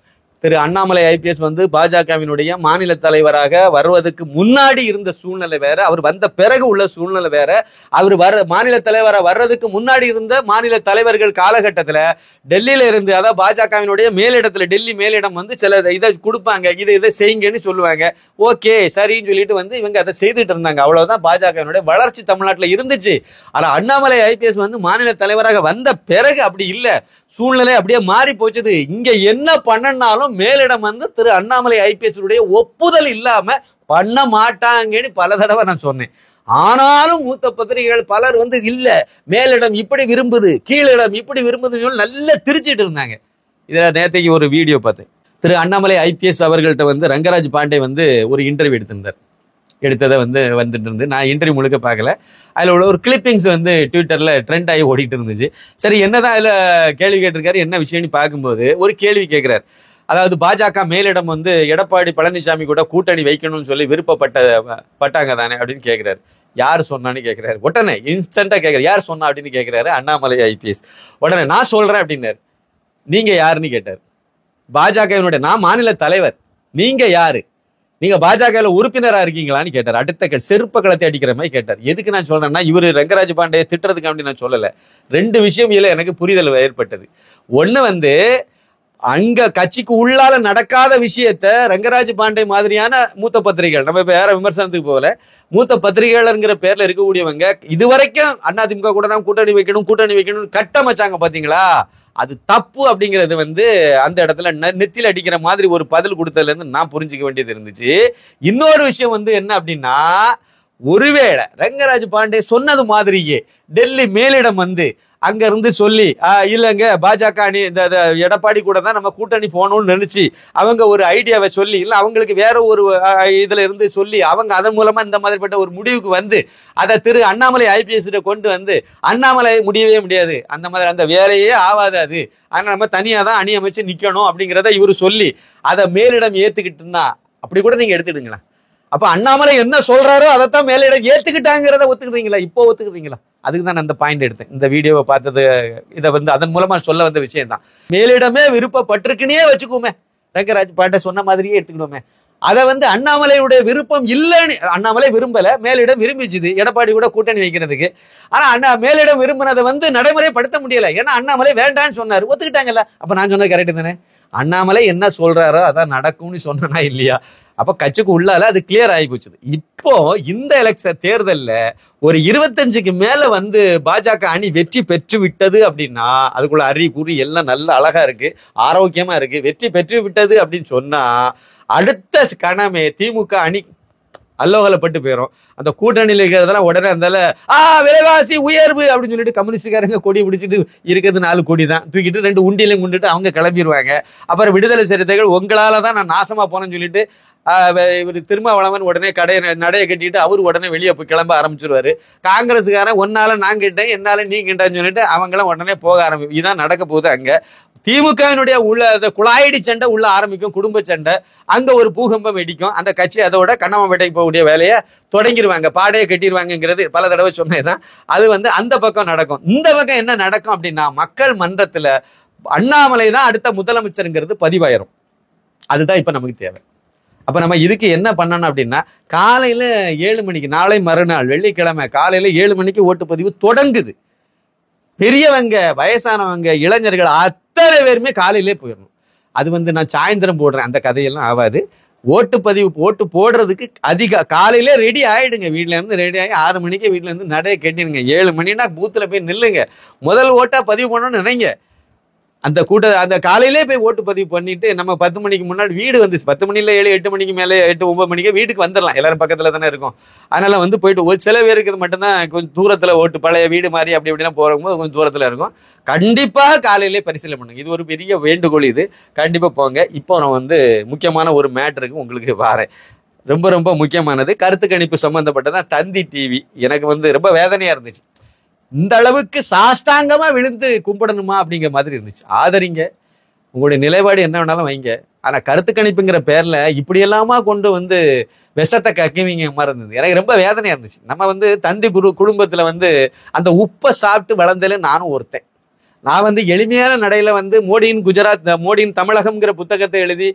திரு அண்ணாமலை ஐபிஎஸ் வந்து பாஜகவினுடைய மாநில தலைவராக வருவதற்கு முன்னாடி இருந்த சூழ்நிலை வேற, அவர் வந்த பிறகு உள்ள சூழ்நிலை வேற. அவர் மாநில தலைவராக வர்றதுக்கு முன்னாடி இருந்த மாநில தலைவர்கள் காலகட்டத்தில் டெல்லியில இருந்து, அதாவது பாஜகவினுடைய மேலிடத்துல, டெல்லி மேலிடம் வந்து சில இதை கொடுப்பாங்க, இதை செய்யுங்கன்னு சொல்லுவாங்க. ஓகே சரின்னு சொல்லிட்டு வந்து இவங்க அதை செய்துட்டு இருந்தாங்க. அவ்வளவுதான் பாஜகவினுடைய வளர்ச்சி தமிழ்நாட்டில் இருந்துச்சு. ஆனா அண்ணாமலை ஐபிஎஸ் வந்து மாநில தலைவராக வந்த பிறகு அப்படி இல்லை, சூழ்நிலை அப்படியே மாறி போச்சுது. இங்க என்ன பண்ணனாலும் மேலிடம் வந்து திரு அண்ணாமலை ஐபிஎஸ் உடைய ஒப்புதல் இல்லாம பண்ண மாட்டாங்கன்னு பல தடவை நான் சொன்னேன். ஆனாலும் மூத்த பத்திரிகைகள் பலர் வந்து இல்ல, மேலிடம் இப்படி விரும்புது, கீழிடம் இப்படி விரும்புதுன்னு சொல்லி நல்லா திரிச்சிட்டு இருந்தாங்க. இதுல நேற்றைக்கு ஒரு வீடியோ பார்த்தேன். திரு அண்ணாமலை ஐபிஎஸ் அவர்கள்ட்ட வந்து ரங்கராஜ் பாண்டே வந்து ஒரு இன்டர்வியூ எடுத்திருந்தார். எடுத்ததை வந்துட்டு இருந்து நான் இன்டர்வியூ முழுக்க பார்க்கல. அதில் உள்ள ஒரு கிளிப்பிங்ஸ் வந்து ட்விட்டரில் ட்ரெண்ட் ஆகி ஓடிட்டு இருந்துச்சு. சரி என்னதான் அதில் கேள்வி கேட்டிருக்காரு, என்ன விஷயம்னு பார்க்கும்போது ஒரு கேள்வி கேட்குறாரு. அதாவது பாஜக மேலிடம் வந்து எடப்பாடி பழனிசாமி கூட கூட்டணி வைக்கணும்னு சொல்லி விருப்பப்பட்டாங்க தானே அப்படின்னு கேட்குறாரு. யார் சொன்னான்னு கேட்குறாரு. உடனே இன்ஸ்டன்ட்டாக கேட்குறாரு, யார் சொன்னா அப்படின்னு கேட்குறாரு அண்ணாமலை ஐபிஎஸ். உடனே நான் சொல்கிறேன் அப்படின்னாரு. நீங்கள் யாருன்னு கேட்டார். பாஜகவினுடைய நான் மாநில தலைவர், நீங்கள் யாரு, நீங்க பாஜக உறுப்பினரா இருக்கீங்களான்னு கேட்டார். அடுத்த செருப்ப களத்தை அடிக்கிற மாதிரி கேட்டார். எதுக்கு நான் சொல்றேன்னா, இவரு ரங்கராஜ் பாண்டே திட்டுறதுக்கு அப்படி நான் சொல்லல. 2 விஷயம் இதுல எனக்கு புரிதல் ஏற்பட்டது. ஒண்ணு வந்து அங்க கட்சிக்கு உள்ளால நடக்காத விஷயத்த ரங்கராஜ் பாண்டே மாதிரியான மூத்த பத்திரிகைகள், நம்ம வேற விமர்சனத்துக்கு போகல, மூத்த பத்திரிகையாளர்ங்கிற பேர்ல இருக்கக்கூடியவங்க இதுவரைக்கும் அதிமுக கூட தான் கூட்டணி வைக்கணும் கட்டமைச்சாங்க பாத்தீங்களா, அது தப்பு அப்படிங்கிறது வந்து அந்த இடத்துல நெத்தில அடிக்கிற மாதிரி ஒரு பதில் கொடுத்ததுல இருந்து நான் புரிஞ்சுக்க வேண்டியது இருந்துச்சு. இன்னொரு விஷயம் வந்து என்ன அப்படின்னா, ஒருவேளை ரங்கராஜ் பாண்டே சொன்னது மாதிரியே டெல்லி மேலிடம் வந்து அங்க இருந்து சொல்லி இல்லைங்க பாஜக அணி இந்த எடப்பாடி கூட தான் நம்ம கூட்டணி போகணும்னு நினைச்சு அவங்க ஒரு ஐடியாவை சொல்லி, இல்லை அவங்களுக்கு வேற ஒரு இதுல இருந்து சொல்லி அவங்க அதன் மூலமா இந்த மாதிரிப்பட்ட ஒரு முடிவுக்கு வந்து அதை திரு அண்ணாமலை ஐபிஎஸ் கொண்டு வந்து, அண்ணாமலை முடியவே முடியாது, அந்த மாதிரி அந்த வேலையே ஆகாது அது, அதனால நம்ம தனியா தான் அணி அமைச்சு நிக்கணும் அப்படிங்கிறத இவரு சொல்லி அதை மேலிடம் ஏத்துக்கிட்டுன்னா அப்படி கூட நீங்க எடுத்துடுங்களா. அப்ப அண்ணாமலை என்ன சொல்றாரோ அதைத்தான் மேலிடம் ஏத்துக்கிட்டாங்கிறத ஒத்துக்கிறீங்களா? இப்போ ஒத்துக்கிறீங்களா? அதுக்கு தான் நான் அந்த பாயிண்ட் எடுத்தேன். இந்த வீடியோவை பார்த்தது இதை வந்து அதன் மூலமா சொல்ல வந்த விஷயம் தான். மேலிடமே விருப்பப்பட்டிருக்குன்னே வச்சுக்கோமே, ரங்கராஜ் பாண்டே சொன்ன மாதிரியே எடுத்துக்கணுமே. அதை வந்து அண்ணாமலையுடைய விருப்பம் இல்லைன்னு, அண்ணாமலை விரும்பல, மேலிடம் விரும்பிச்சுது எடப்பாடி கூட கூட்டணி வைக்கிறதுக்கு. ஆனா மேலிடம் விரும்பினதை வந்து நடைமுறைப்படுத்த முடியல, ஏன்னா அண்ணாமலை வேண்டான்னு சொன்னாரு, ஒத்துக்கிட்டாங்கல்ல. அப்ப நான் சொன்னது கரெக்ட் தானே? அண்ணாமலை என்ன சொல்றாரோ அதான் நடக்கும்னு சொன்னா இல்லையா? அப்ப கட்சிக்கு உள்ளால அது கிளியர் ஆகி போச்சுது. இப்போ இந்த எலெக்ஷன் தேர்தல்ல ஒரு 25க்கு மேல வந்து பாஜக அணி வெற்றி பெற்று விட்டது அப்படின்னா, அதுக்குள்ள அறிகுறி எல்லாம் நல்ல அழகா இருக்கு, ஆரோக்கியமா இருக்கு. வெற்றி பெற்று விட்டது அப்படின்னு சொன்னா அடுத்த கணமே திமுக அணி அல்லோகலப்பட்டு போயிடும். அந்த கூட்டணியில் இருக்கிறதெல்லாம் உடனே அந்த விலைவாசி உயர்வு அப்படின்னு சொல்லிட்டு கம்யூனிஸ்டுக்காரங்க கொடி பிடிச்சிட்டு இருக்கிறது 4 கோடி தான் தூக்கிட்டு 2 உண்டியிலையும் கொண்டுட்டு அவங்க கிளம்பிடுவாங்க. அப்புறம் விடுதலை சிறுத்தைகள் உங்களால தான் நான் நாசமா போனேன்னு சொல்லிட்டு இவர் திருமாவளவன் உடனே நடையை கட்டிட்டு அவரு உடனே வெளியே போய் கிளம்ப ஆரம்பிச்சிருவாரு. காங்கிரஸுக்காரன் ஒன்னால நான் கிட்டேன் என்னால நீ கிட்டான்னு சொல்லிட்டு அவங்களாம் உடனே போக ஆரம்பிக்கும். இதுதான் நடக்க போகுது. அங்க திமுகவினுடைய உள்ள குழாயடி சண்டை உள்ள ஆரம்பிக்கும், குடும்ப சண்டை. அங்க ஒரு பூகம்பம் வெடிக்கும். அந்த கட்சி அதோட கண்ணமாம்பேட்டைக்கு போகக்கூடிய வேலையை தொடங்கிடுவாங்க, பாடையை கட்டிடுவாங்கிறது பல தடவை சொன்னதுதான். அது அந்த பக்கம் நடக்கும். இந்த பக்கம் என்ன நடக்கும் அப்படின்னா, மக்கள் மன்றத்துல அண்ணாமலை தான் அடுத்த முதலமைச்சருங்கிறது பதிவாயிரும். அதுதான் இப்ப நமக்கு தேவை. அப்ப நம்ம இதுக்கு என்ன பண்ணணும் அப்படின்னா, காலையில 7 மணிக்கு, நாளை மறுநாள் வெள்ளிக்கிழமை காலையில 7 மணிக்கு ஓட்டுப்பதிவு தொடங்குது. பெரியவங்க, வயசானவங்க, இளைஞர்கள் அத்தனை பேருமே காலையிலே போயிடணும். அது நான் சாயந்தரம் போடுறேன் அந்த கதையெல்லாம் ஆகாது. ஓட்டுப்பதிவு ஓட்டு போடுறதுக்கு காலையிலே ரெடி ஆயிடுங்க. வீட்டுல இருந்து ரெடி ஆகி 6 மணிக்கு வீட்டுல இருந்து நடைய கட்டிடுங்க. 7 மணினா பூத்துல போய் நில்லுங்க. முதல் ஓட்டா பதிவு பண்ணணும்னு நினைங்க. அந்த காலையிலே போய் ஓட்டு பதிவு பண்ணிட்டு நம்ம 10 மணிக்கு முன்னாடி வீடு 10 மணில 7 8 மணிக்கு மேலே 8 9 மணிக்கு வீட்டுக்கு வந்துடலாம். எல்லாரும் பக்கத்துல தானே இருக்கும். அதனால போயிட்டு ஒரு சில பேருக்கு மட்டும்தான் கொஞ்சம் தூரத்துல ஓட்டு, பழைய வீடு மாதிரி அப்படி இப்படிலாம் போறவங்க கொஞ்சம் தூரத்துல இருக்கும். கண்டிப்பாக காலையிலே பரிசீலனை பண்ணுங்க. இது ஒரு பெரிய வேண்டுகோள். இது கண்டிப்பா போங்க. இப்போ நான் முக்கியமான ஒரு மேட்டருக்கு உங்களுக்கு வாரேன். ரொம்ப ரொம்ப முக்கியமானது, கருத்து கணிப்பு சம்பந்தப்பட்டதான். தந்தி டிவி எனக்கு ரொம்ப வேதனையா இருந்துச்சு. இந்த அளவுக்கு சாஷ்டாங்கமா விழுந்து கும்பிடணுமா அப்படிங்கிற மாதிரி இருந்துச்சு. ஆதரிங்க, உங்களுடைய நிலைப்பாடு என்ன வேணாலும் வைங்க. ஆனா கருத்து கணிப்புங்கிற பேர்ல இப்படி எல்லாமா கொண்டு விஷத்தை கக்கிவிங்க மாதிரி இருந்தது. எனக்கு ரொம்ப வேதனையா இருந்துச்சு. நம்ம தந்தி குடும்பத்துல அந்த உப்பை சாப்பிட்டு வளர்ந்தல நானும் ஒருத்தன். நான் எளிமையான நடையில மோடியின் குஜராத், மோடியின் தமிழகம்ங்கிற புத்தகத்தை எழுதி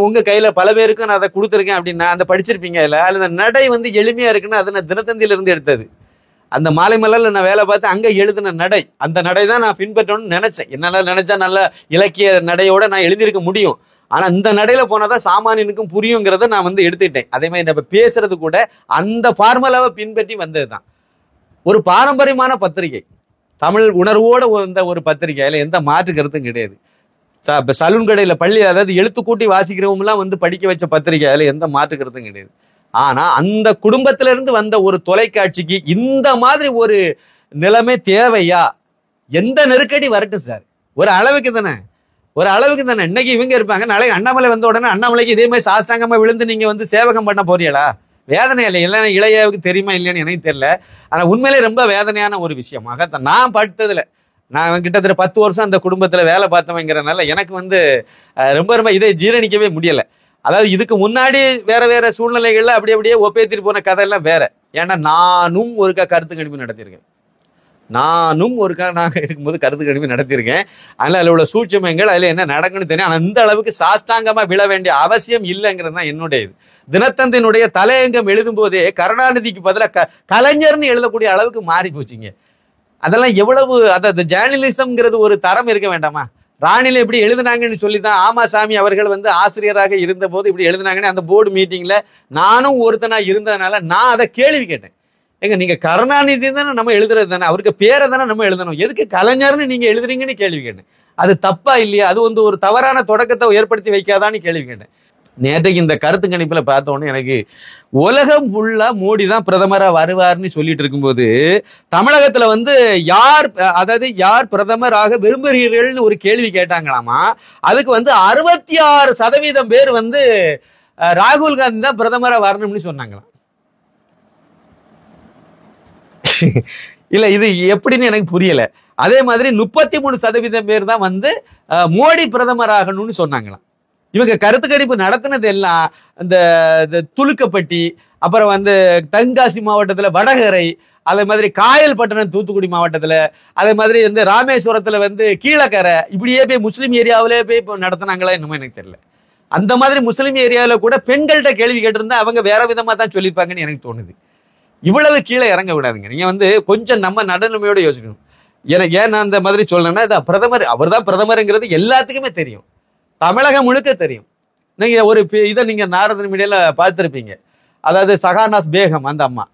உங்க கையில பல பேருக்கும் நான் அதை கொடுத்துருக்கேன் அப்படின்னா அந்த படிச்சிருப்பீங்க. இல்ல அந்த நடை எளிமையா இருக்குன்னு அதை நான் தினத்தந்தியில இருந்து எடுத்தது. அந்த மாலை மலர்ல நான் வேலை பார்த்து அங்க எழுதின நடை, அந்த நடை தான் நான் பின்பற்றணும்னு நினைச்சேன். என்னால நினைச்சா நல்ல இலக்கிய நடையோட நான் எழுதியிருக்க முடியும். ஆனா இந்த நடையில போனாதான் சாமானியனுக்கும் புரியுங்கிறத நான் எடுத்துக்கிட்டேன். அதே மாதிரி நம்ம பேசுறது கூட அந்த ஃபார்முலாவை பின்பற்றி வந்ததுதான். ஒரு பாரம்பரியமான பத்திரிகை, தமிழ் உணர்வோட வந்த ஒரு பத்திரிகை. அதுல எந்த மாற்று கருத்தும் கிடையாது. சலூன் கடையில பள்ளி, அதாவது எழுத்து கூட்டி வாசிக்கிறவங்க எல்லாம் படிக்க வச்ச பத்திரிகை. அதுல எந்த மாற்று கருத்தும் கிடையாது. ஆனா அந்த குடும்பத்திலிருந்து வந்த ஒரு தொலைக்காட்சிக்கு இந்த மாதிரி ஒரு நிலைமை தேவையா? எந்த நெருக்கடி வரட்டும் சார், ஒரு அளவுக்கு தானே, ஒரு அளவுக்கு தானே. இன்னைக்கு இவங்க இருப்பாங்க, நாளைக்கு அண்ணாமலை வந்த உடனே அண்ணாமலைக்கு இதே மாதிரி சாஷ்டாங்கமா விழுந்து நீங்க சேவகம் பண்ண போறீங்களா? வேதனை இல்லை. எல்லாம் இளையாவுக்கு தெரியுமா இல்லையான்னு எனக்கு தெரியல. ஆனா உண்மையிலே ரொம்ப வேதனையான ஒரு விஷயமாக நான் படுத்ததுல, நான் கிட்டத்தட்ட 10 வருஷம் அந்த குடும்பத்துல வேலை பார்த்தவங்கிறனால எனக்கு ரொம்ப ரொம்ப இதை ஜீரணிக்கவே முடியல. அதாவது இதுக்கு முன்னாடி வேற வேற சூழ்நிலைகள்ல அப்படியே ஒப்பேத்திட்டு போன கதையெல்லாம் வேற. ஏன்னா நானும் ஒருக்கா கருத்து கணிப்பு நடத்தியிருக்கேன். நாங்க இருக்கும்போது கருத்து கணிப்பு நடத்தியிருக்கேன். அதனால அதுல உள்ள சூட்சமங்கள், அதுல என்ன நடக்குன்னு தெரியும். ஆனா இந்த அளவுக்கு சாஷ்டாங்கமா விழ வேண்டிய அவசியம் இல்லைங்கிறது தான் என்னுடைய இது. தினத்தந்தினுடைய தலையங்கம் எழுதும் போதே கருணாநிதிக்கு பதிலாக கலைஞர்னு எழுதக்கூடிய அளவுக்கு மாறி போச்சுங்க. அதெல்லாம் எவ்வளவு, அதாவது ஜேர்னலிசம்ங்கிறது ஒரு தரம் இருக்க வேண்டாமா? ராணில இப்படி எழுதுனாங்கன்னு சொல்லிதான் ஆமாசாமி அவர்கள் ஆசிரியராக இருந்த போது இப்படி எழுதுனாங்கன்னு அந்த போர்டு மீட்டிங்ல நானும் ஒருத்தனா இருந்ததுனால நான் அதை கேள்வி கேட்டேன். எங்க நீங்க கருணாநிதி தானே நம்ம எழுதுறது தானே, அவருக்கு பேரை தானே நம்ம எழுதணும், எதுக்கு கலைஞர்னு நீங்க எழுதுறீங்கன்னு கேள்வி கேட்டேன். அது தப்பா இல்லையா? அது ஒரு தவறான தொடக்கத்தை ஏற்படுத்தி வைக்காதான்னு கேள்வி கேட்டேன். நேற்றைக்கு இந்த கருத்து கணிப்புல பார்த்தோன்னே எனக்கு உலகம் ஃபுல்லா மோடி தான் பிரதமரா வருவார்னு சொல்லிட்டு இருக்கும்போது, தமிழகத்துல யார், அதாவது யார் பிரதமராக விரும்புகிறீர்கள்னு ஒரு கேள்வி கேட்டாங்களாமா. அதுக்கு 66% பேர் ராகுல் காந்தி தான் பிரதமரா வரணும்னு சொன்னாங்களாம். இல்ல இது எப்படின்னு எனக்கு புரியல. அதே மாதிரி 33% பேர் தான் மோடி பிரதமர் ஆகணும்னு சொன்னாங்களாம். இவங்க கருத்து கணிப்பு நடத்தினது எல்லாம் இந்த துலுக்கப்பட்டி, அப்புறம் தென்காசி மாவட்டத்துல வடகரை, அதே மாதிரி காயல்பட்டணம் தூத்துக்குடி மாவட்டத்துல, அதே மாதிரி ராமேஸ்வரத்துல கீழக்கரை, இப்படியே போய் முஸ்லீம் ஏரியாவிலே போய் நடத்தினாங்களா என்னமோ எனக்கு தெரியல. அந்த மாதிரி முஸ்லீம் ஏரியாவில கூட பெண்கள்கிட்ட கேள்வி கேட்டிருந்தா அவங்க வேற விதமா தான் சொல்லியிருப்பாங்கன்னு எனக்கு தோணுது. இவ்வளவு கீழே இறங்க விடாதுங்க. நீங்க கொஞ்சம் நம்ம நடுநிலைமையோட யோசிக்கணும். எனக்கு ஏன் நான் அந்த மாதிரி சொல்லணும்னா, பிரதமர் அவர் தான் பிரதமருங்கிறது எல்லாத்துக்குமே தெரியும், தமிழகம் முழுக்க தெரியும். நீங்க ஒரு இதை நீங்க நாரதன் மீடியால பார்த்திருப்பீங்க. அதாவது சகானாஸ் பேகம், அந்த அம்மா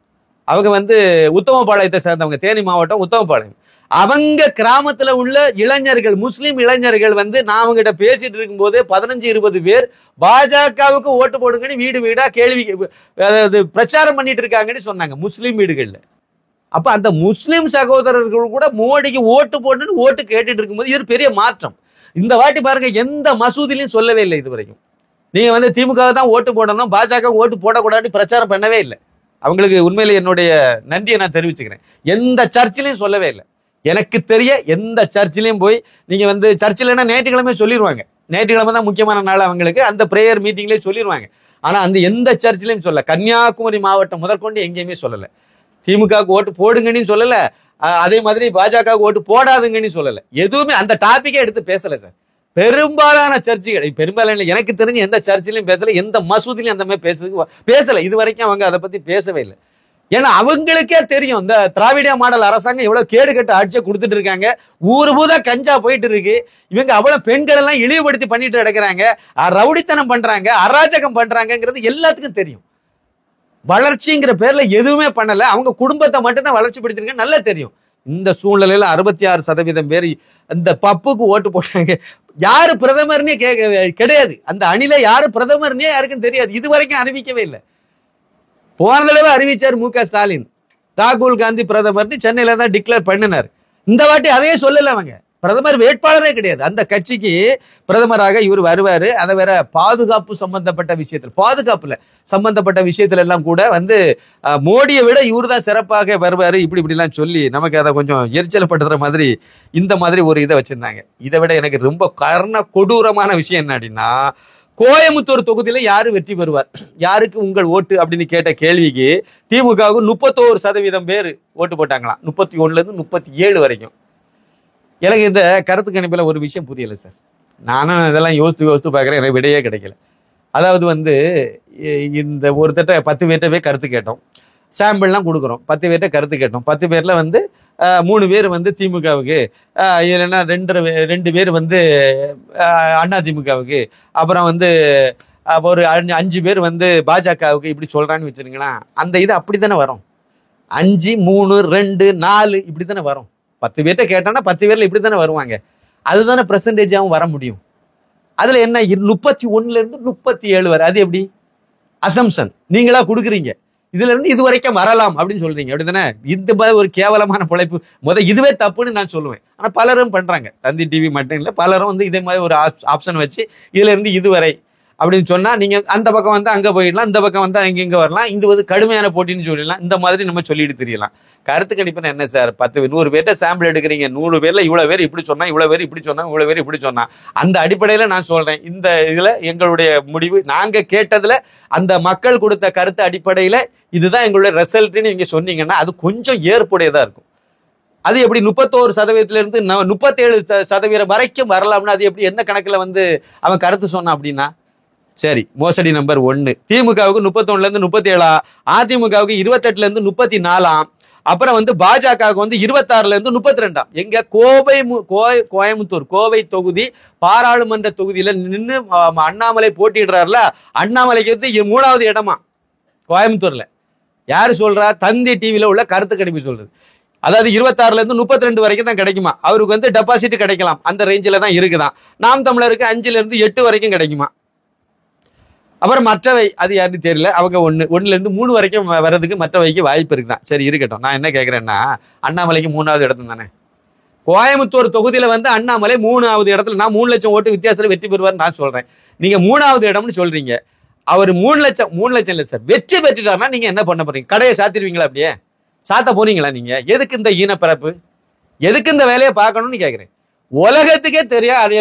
அவங்க உத்தமபாளையத்தை சேர்ந்தவங்க, தேனி மாவட்டம் உத்தமபாளையம். அவங்க கிராமத்துல உள்ள இளைஞர்கள், முஸ்லிம் இளைஞர்கள் வந்து நான் அவங்ககிட்ட பேசிட்டு இருக்கும் போதே 15-20 பேர் பாஜகவுக்கு ஓட்டு போடுங்கன்னு வீடு வீடா கேள்வி அதாவது பிரச்சாரம் பண்ணிட்டு இருக்காங்கன்னு சொன்னாங்க முஸ்லிம் வீடுகள்ல. அப்ப அந்த முஸ்லிம் சகோதரர்கள் கூட மோடிக்கு ஓட்டு போட்டுன்னு ஓட்டு கேட்டுட்டு இருக்கும்போது இது பெரிய மாற்றம். இந்த வாட்டி பாருங்க, எந்த மசூதிலையும் சொல்லவே இல்லை இது வரைக்கும். நீங்க வந்து திமுக தான் ஓட்டு போடணும், பாஜக ஓட்டு போடக்கூடாதுன்னு பிரச்சாரம் பண்ணவே இல்லை. அவங்களுக்கு உண்மையிலே என்னுடைய நன்றியை நான் தெரிவிச்சுக்கிறேன். எந்த சர்ச்சிலையும் சொல்லவே இல்லை. எனக்கு தெரிய எந்த சர்ச்சிலையும் போய் நீங்க வந்து சர்ச்சில்னா ஞாயிற்றுக்கிழமை சொல்லிடுவாங்க, ஞாயிற்றுக்கிழமை தான் முக்கியமான நாள் அவங்களுக்கு, அந்த பிரேயர் மீட்டிங்லேயே சொல்லிடுவாங்க. ஆனா அந்த எந்த சர்ச்சிலையும் சொல்ல, கன்னியாகுமரி மாவட்டம் முதற்கொண்டு எங்கேயுமே சொல்லலை. திமுகவுக்கு ஓட்டு போடுங்கன்னு சொல்லல, அதே மாதிரி பாஜகவுக்கு ஓட்டு போடாதுங்கன்னு சொல்லல. எதுவுமே அந்த டாபிக்கே எடுத்து பேசல சார். பெரும்பாலான சர்ச்சுகள், பெரும்பாலான எனக்கு தெரிஞ்ச எந்த சர்ச்சிலையும் பேசல, எந்த மசூதிலையும் அந்த மாதிரி பேசல. இது வரைக்கும் அவங்க அதை பத்தி பேசவே இல்லை. ஏன்னா அவங்களுக்கே தெரியும் இந்த திராவிட மாடல் அரசாங்கம் எவ்வளவு கேடு கட்ட ஆட்சியை கொடுத்துட்டு இருக்காங்க. ஊரு பூதா கஞ்சா போயிட்டு இருக்கு. இவங்க அவ்வளவு பெண்கள் எல்லாம் இழிவுபடுத்தி பண்ணிட்டு கிடக்குறாங்க, ரவுடித்தனம் பண்றாங்க, அராஜகம் பண்றாங்கிறது எல்லாத்துக்கும் தெரியும். வளர்ச்சிங்கிற பேர்ல எதுவுமே பண்ணல. அவங்க குடும்பத்தை மட்டும்தான் வளர்ச்சி படுத்திருக்காங்க, நல்லா தெரியும். இந்த சூழ்நிலையில 66% பேர் இந்த பப்புக்கு ஓட்டு போட்டாங்க. யாரு பிரதமர்னே கிடையாது. அந்த அணில யாரு பிரதமர்னே யாருக்கும் தெரியாது. இது வரைக்கும் அறிவிக்கவே இல்லை. போன தடவை அறிவிச்சார் மு.க. ஸ்டாலின், ராகுல் காந்தி பிரதமர்னு சென்னையில தான் டிக்ளேர் பண்ணினார். இந்த வாட்டி அதையே சொல்லல. அவங்க பிரதமர் வேட்பாளரே கிடையாது. அந்த கட்சிக்கு பிரதமராக இவர் வருவாரு. அதை வேற பாதுகாப்பு சம்பந்தப்பட்ட விஷயத்துல, பாதுகாப்புல சம்பந்தப்பட்ட விஷயத்துல எல்லாம் கூட வந்து மோடியை விட இவரு தான் சிறப்பாக வருவாரு, இப்படிலாம் சொல்லி நமக்கு அதை கொஞ்சம் எரிச்சல் படுத்துற மாதிரி இந்த மாதிரி ஒரு இதை வச்சிருந்தாங்க. இதை விட எனக்கு ரொம்ப கொடூரமான விஷயம் என்ன அப்படின்னா, கோயம்புத்தூர் தொகுதியில யாரு வெற்றி பெறுவார், யாருக்கு உங்கள் ஓட்டு அப்படின்னு கேட்ட கேள்விக்கு திமுகவுக்கு 31% பேர் ஓட்டு போட்டாங்களாம். 31 to 37 வரைக்கும். எனக்கு இந்த கருத்து கணிப்பில் ஒரு விஷயம் புரியலை சார். நானும் இதெல்லாம் யோசித்து பார்க்குறேன், எனக்கு விடையே கிடைக்கல. அதாவது வந்து இந்த ஒருத்தட்ட 10 பேர்கிட்டவே கருத்து கேட்டோம், சாம்பிள்லாம் கொடுக்குறோம். 10 பேர்கிட்ட கருத்து கேட்டோம். 10 பேரில் வந்து 3 பேர் வந்து திமுகவுக்கு, இல்லைன்னா 2 பேர் வந்து அண்ணா திமுகவுக்கு, அப்புறம் வந்து ஒரு 5 பேர் வந்து பாஜகவுக்கு, இப்படி சொல்கிறான்னு வச்சுருங்களேன். அந்த இது அப்படி தானே வரும். 5, 3, 2, 4 இப்படி தானே வரும். 10 பேர்கிட்ட கேட்டோன்னா 10 பேர்ல இப்படி தானே வருவாங்க. அதுதானே பெர்சன்டேஜாகவும் வர முடியும். அதுல என்ன 31 to 37 வரை, அது எப்படி அசம்சன் நீங்களா கொடுக்குறீங்க. இதுல இருந்து இது வரைக்கும் வரலாம் அப்படின்னு சொல்றீங்க, அப்படித்தானே? இந்த மாதிரி ஒரு கேவலமான பிழைப்பு இதுவே தப்புன்னு நான் சொல்லுவேன். ஆனா பலரும் பண்றாங்க. தந்தி டிவி மட்டும் இல்லை, பலரும் வந்து இதே மாதிரி ஒரு ஆப்ஷன் வச்சு இதுல இருந்து இதுவரை அப்படின்னு சொன்னா நீங்க அந்த பக்கம் வந்து அங்க போயிடலாம், இந்த பக்கம் வந்து இங்க வரலாம், இது வந்து கடுமையான போட்டின்னு சொல்லிடலாம். இந்த மாதிரி நம்ம சொல்லிட்டு தெரியலாம். கருத்து கணிப்புன்னு என்ன சார்? 100 பேர்ட்ட சாம்பிள் எடுக்கிறீங்க, 100 பேர்ல இவ்வளவு பேர் இப்படி சொன்னா, இவ்வளவு பேர் இப்படி சொன்னா, இவ்வளவு பேர் இப்படி சொன்னா, அந்த அடிப்படையில நான் சொல்றேன். இந்த இதுல எங்களுடைய முடிவு, நாங்க கேட்டதுல அந்த மக்கள் கொடுத்த கருத்து அடிப்படையில இதுதான் எங்களுடைய ரிசல்ட்னு நீங்க சொன்னீங்கன்னா அது கொஞ்சம் ஏற்புடையதா இருக்கும். அது எப்படி 31% இருந்து 37% வரைக்கும் வரலாம்னா அது எப்படி, எந்த கணக்குல வந்து அவன் கருத்து சொன்னான் அப்படின்னா? சரி, மோசடி நம்பர் 1. திமுகவுக்கு 31 to 37, அதிமுகவுக்கு 28 to 34, அப்புறம் வந்து பாஜகவுக்கு வந்து 26 to 32. எங்க கோயம்புத்தூர் கோவை தொகுதி பாராளுமன்ற தொகுதியில நின்று அண்ணாமலை போட்டிடுறாருல, அண்ணாமலைக்கு வந்து 3வது இடமா கோயம்புத்தூர்ல. யாரு சொல்றா? தந்தி டிவில உள்ள கருத்து கணிப்பு சொல்றது. அதாவது 26 to 32 வரைக்கும் தான் கிடைக்குமா, அவருக்கு வந்து டெபாசிட் கிடைக்கலாம், அந்த ரேஞ்சில தான் இருக்குதான். நாம் தமிழருக்கு 5 to 8 வரைக்கும் கிடைக்குமா. அப்புறம் மற்றவை அது யாருன்னு தெரியல, அவங்க 1 to 3 வரைக்கும் வர்றதுக்கு மற்றவைக்கு வாய்ப்பு இருக்குதான். சரி இருக்கட்டும். நான் என்ன கேட்கிறேன்னா, அண்ணாமலைக்கு 3வது இடத்துல தானே கோயம்புத்தூர் தொகுதியில வந்து அண்ணாமலை 3வது இடத்துல, நான் 3 லட்சம் ஓட்டு வித்தியாசத்தில் வெற்றி பெறுவார் நான் சொல்றேன். நீங்க 3வது இடம்னு சொல்றீங்க. அவர் 3 லட்சம் இல்லை சார், வெற்றி பெற்றுட்டாருன்னா நீங்க என்ன பண்ண போறீங்க? கடையை சாத்திருவீங்களா? அப்படியே சாத்த போறீங்களா? நீங்க எதுக்கு இந்த ஈனப்பரப்பு, எதுக்கு இந்த வேலையை பார்க்கணும்னு கேட்கிறேன். உலகத்துக்கே தெரியும்,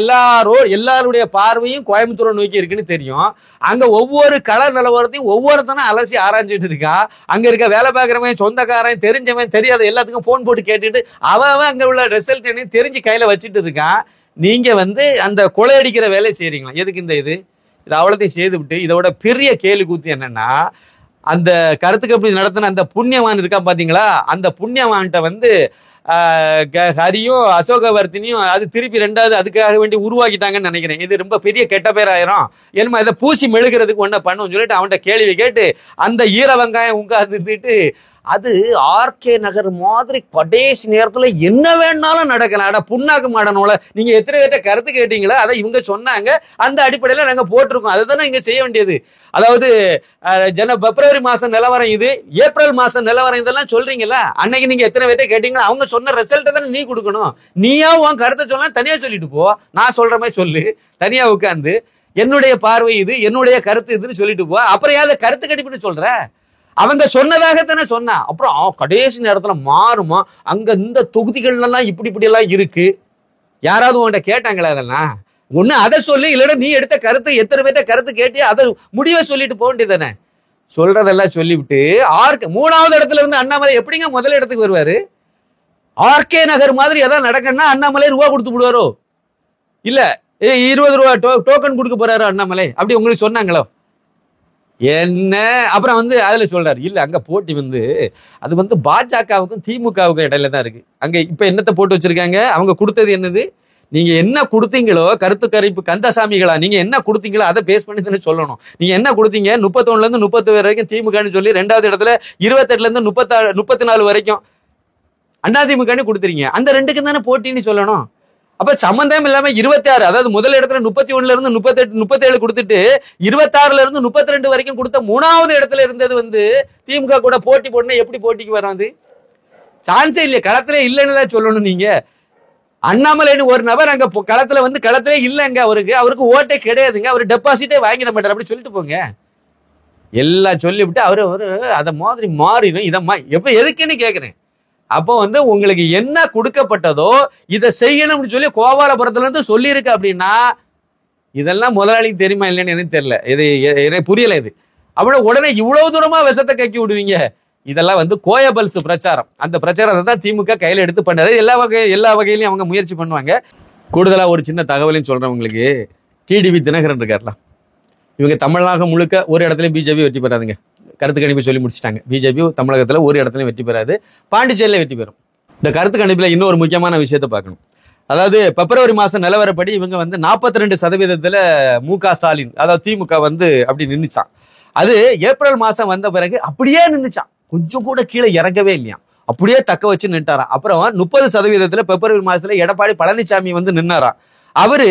எல்லாருடைய பார்வையும் கோயம்புத்தூரை நோக்கி இருக்குன்னு தெரியும். அங்க ஒவ்வொரு கள நிலவரத்தையும் ஒவ்வொருத்தனும் அலசி ஆராய்ஞ்சிட்டு இருக்கான். அங்க இருக்க வேலை பார்க்குறவன், சொந்தக்காரன், தெரிஞ்சவன், தெரியாத எல்லாத்துக்கும் போன் போட்டு கேட்டுட்டு அவன் அங்க உள்ள ரிசல்ட் என்ன தெரிஞ்சு கையில வச்சுட்டு இருக்கான். நீங்க வந்து அந்த கொள்ளையடிக்கிற வேலையை செய்றீங்களா? எதுக்கு இந்த இது அவ்வளோத்தையும் செய்து விட்டு, இதோட பெரிய கேலி கூத்து என்னன்னா, அந்த கருத்துக்கு அப்படி நடத்தின அந்த புண்ணியவான் இருக்கா பாத்தீங்களா, அந்த புண்ணியவான்கிட்ட வந்து ஹரியும் அசோகவர்த்தினியும் அது திருப்பி 2வது அதுக்காக வேண்டி உருவாக்கிட்டாங்கன்னு நினைக்கிறேன். இது ரொம்ப பெரிய கெட்ட பேர் ஆயிரும். ஏன்னா இதை பூசி மெழுகிறதுக்கு ஒன்றை பண்ணுன்னு சொல்லிட்டு அவன்கிட்ட கேள்வி கேட்டு அந்த ஈர வெங்காயம் உட்கார்ந்துட்டு அது ஆர்கே நகர் மாதிரி கடைசி நேரத்துல என்ன வேணாலும் நடக்கலாம். அட புண்ணாக்கு மாடனோல நீங்க எத்தனை பேர்ட்ட கருத்து கேட்டீங்களா? அதை இவங்க சொன்னாங்க, அந்த அடிப்படையில நாங்க போட்டிருக்கோம். அதுதானே இங்க செய்ய வேண்டியது. அதாவது பிப்ரவரி மாசம் நிலவரம் இது, ஏப்ரல் மாசம் நிலவரம் இதெல்லாம் சொல்றீங்களா? அன்னைக்கு நீங்க எத்தனை பேர்ட்ட கேட்டீங்களா? அவங்க சொன்ன ரிசல்ட்டை தானே நீ கொடுக்கணும். நீயா உன் கருத்தை சொன்னா தனியா சொல்லிட்டு போ. நான் சொல்ற மாதிரி சொல்லு, தனியா உட்கார்ந்து என்னுடைய பார்வை இது, என்னுடைய கருத்து இதுன்னு சொல்லிட்டு போ. அப்புறம் யாரு கருத்து கணிப்புன்னு சொல்ற? அவங்க சொன்னதாகத்தானே சொன்னா. அப்புறம் கடைசி நேரத்துல மாறுமா, அங்க இந்த தொகுதிகள் எல்லாம் இப்படி எல்லாம் இருக்கு. யாராவது உன்கிட்ட கேட்டாங்களா? அதெல்லாம் ஒண்ணு அதை சொல்லி, இல்லைன்னா நீ எடுத்த கருத்து எத்தனை பேர்ட்ட கருத்து கேட்டியா அதை முடிவை சொல்லிட்டு போக வேண்டியதானே. சொல்றதெல்லாம் சொல்லிவிட்டு மூணாவது இடத்துல இருந்து அண்ணாமலை எப்படிங்க முதல் இடத்துக்கு வருவாரு? ஆர்கே நகர் மாதிரி ஏதாவது நடக்கணும்னா அண்ணாமலை ரூபா கொடுத்து விடுவாரோ? இல்ல 20 ரூபா டோக்கன் கொடுக்க போறாரு அண்ணாமலை, அப்படி உங்களுக்கு சொன்னாங்களோ என்ன? அப்புறம் அதுல சொல்றாரு, இல்ல அங்க போட்டி அது பாஜகவுக்கும் திமுகவுக்கும் இடையில தான் இருக்கு. அங்க இப்ப என்னத்தை போட்டு வச்சிருக்காங்க? அவங்க கொடுத்தது என்னது? நீங்க என்ன கொடுத்தீங்களோ, கருத்து கணிப்பு கந்தசாமிகளா, நீங்க என்ன கொடுத்தீங்களோ அதை பேஸ் பண்ணி தானே சொல்லணும். நீங்க என்ன கொடுத்தீங்க? 31ல இருந்து 30 வரைக்கும் திமுகன்னு சொல்லி, 2வது இடத்துல 28ல இருந்து 34 வரைக்கும் அதிமுகன்னு கொடுத்துறீங்க. அந்த ரெண்டுக்கும் தானே போட்டின்னு சொல்லணும். அப்ப சம்பந்தம் இல்லாம 26, அதாவது முதல் இடத்துல 31ல இருந்து 38 37 கொடுத்துட்டு 26ல இருந்து 32 வரைக்கும் கொடுத்த 3வது இடத்துல இருந்தது திமுக கூட போட்டி போடணும். எப்படி போட்டிக்கு வராது? சான்ஸே இல்லையா? களத்திலே இல்லைன்னு தான் சொல்லணும். நீங்க அண்ணாமலைன்னு ஒரு நபர் அங்க களத்துல களத்திலே இல்லைங்க, அவருக்கு ஓட்டே கிடையாதுங்க, அவர் டெபாசிட்டே வாங்கிட மாட்டார், அப்படி சொல்லிட்டு போங்க. எல்லாம் சொல்லிவிட்டு அவரு அதை மாதிரி மாறிடும். இதம்மா எப்ப எதுக்குன்னு கேக்குறேன். அப்போ உங்களுக்கு என்ன கொடுக்கப்பட்டதோ இதை செய்யணும்னு சொல்லி கோபாலபுரத்துல இருந்து சொல்லியிருக்கு. அப்படின்னா இதெல்லாம் முதலாளிக்கு தெரியுமா இல்லைன்னு எனக்கு தெரியல, இது எனக்கு புரியல. இது அவ்வளவு உடனே இவ்வளவு தூரமா விஷத்தை கக்கி விடுவீங்க. இதெல்லாம் கோயபல்ஸ் பிரச்சாரம். அந்த பிரச்சாரத்தை தான் திமுக கையில எடுத்து பண்ணது. எல்லா வகையிலையும் அவங்க முயற்சி பண்ணுவாங்க. கூடுதலா ஒரு சின்ன தகவலையும் சொல்றேன் உங்களுக்கு. டிடிவி தினகரன் இருக்காருலாம், இவங்க தமிழகம் முழுக்க ஒரு இடத்துலயும் பிஜேபி வெற்றி பெறாதுங்க. கருத்து கணிப்பு சொல்லி முடிச்சிட்டாங்க. பிஜேபி தமிழகத்துல ஒரு இடத்துலயும் வெற்றி பெறாது, பாண்டிச்சேரியில வெற்றி பெறும். இந்த கருத்து கணிப்புல இன்னொரு முக்கியமான விஷயத்த பார்க்கணும். அதாவது பிப்ரவரி மாசம் நிலவரப்படி இவங்க 42% மு.க. ஸ்டாலின், அதாவது திமுக அப்படி நின்னுச்சான். அது ஏப்ரல் மாசம் வந்த பிறகு அப்படியே நின்னுச்சான், கொஞ்சம் கூட கீழே இறங்கவே இல்லையா, அப்படியே தக்க வச்சு நின்ட்டாராம். அப்புறம் 30% பிப்ரவரி மாசத்துல எடப்பாடி பழனிசாமி நின்னாராம். அவரு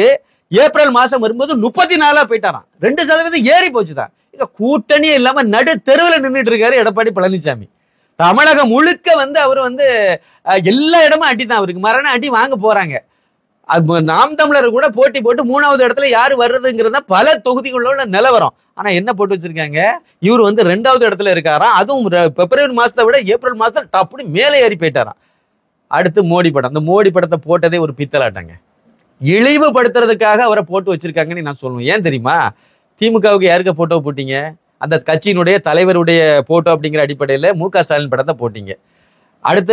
ஏப்ரல் மாசம் வரும்போது 34 போயிட்டாராம், 2% ஏறி போச்சுதான். இங்க கூட்டணியே இல்லாம நடு தெருவில் நின்றுட்டு இருக்காரு எடப்பாடி பழனிசாமி. தமிழகம் முழுக்க அவரு எல்லா இடமும் அடிதான், அவருக்கு மரண அடி வாங்க போறாங்க. நாம் தமிழர் கூட போட்டி போட்டு 3வது இடத்துல யாரு வர்றதுங்கிறத பல தொகுதிகளோட நிலவரம். ஆனா என்ன போட்டு வச்சிருக்காங்க, இவர் 2வது இடத்துல இருக்காராம். அதுவும் பிப்ரவரி மாசத்தை விட ஏப்ரல் மாசம் டப்புனு மேலே ஏறி போயிட்டாராம். அடுத்து மோடி படம். அந்த மோடி படத்தை போட்டதே ஒரு பித்தலாட்டாங்க, இழிவுபடுத்துறதுக்காக அவரை போட்டு வச்சிருக்காங்கன்னு நான் சொல்லுவேன். ஏன் தெரியுமா? திமுகவுக்கு யாருக்கு போட்டோ போட்டீங்க? அந்த கட்சியினுடைய தலைவருடைய போட்டோ அப்படிங்கிற அடிப்படையில் மு.க. ஸ்டாலின் படத்தை போட்டீங்க. அடுத்த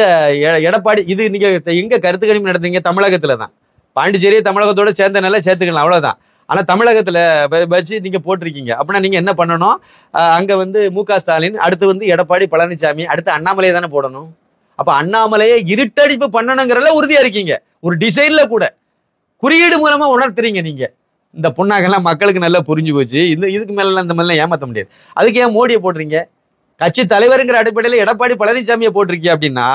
எடப்பாடி, இது நீங்க எங்க கருத்து கணிப்பு நடத்தீங்க? தமிழகத்துல தான். பாண்டிச்சேரியை தமிழகத்தோட சேர்ந்தனால சேர்த்துக்கலாம், அவ்வளவுதான். ஆனா தமிழகத்துல வச்சு நீங்க போட்டிருக்கீங்க. அப்படின்னா நீங்க என்ன பண்ணணும்? அங்க மு.க. ஸ்டாலின், அடுத்து எடப்பாடி பழனிசாமி, அடுத்து அண்ணாமலையை தானே போடணும். அப்ப அண்ணாமலையை இருட்டடிப்பு பண்ணணுங்கிறதுல உறுதியா இருக்கீங்க. ஒரு டிசைன்ல கூட குறியீடு மூலமா உணர்த்துறீங்க. நீங்க இந்த பொண்ணாக்கெல்லாம் மக்களுக்கு நல்லா புரிஞ்சு போச்சு. இதுக்கு மேல இந்த மாதிரிலாம் ஏமாத்த முடியாது. அதுக்கு ஏன் மோடியை போடுறீங்க? கட்சி தலைவருங்கிற அடிப்படையில் எடப்பாடி பழனிசாமியை போட்டிருக்கீங்க. அப்படின்னா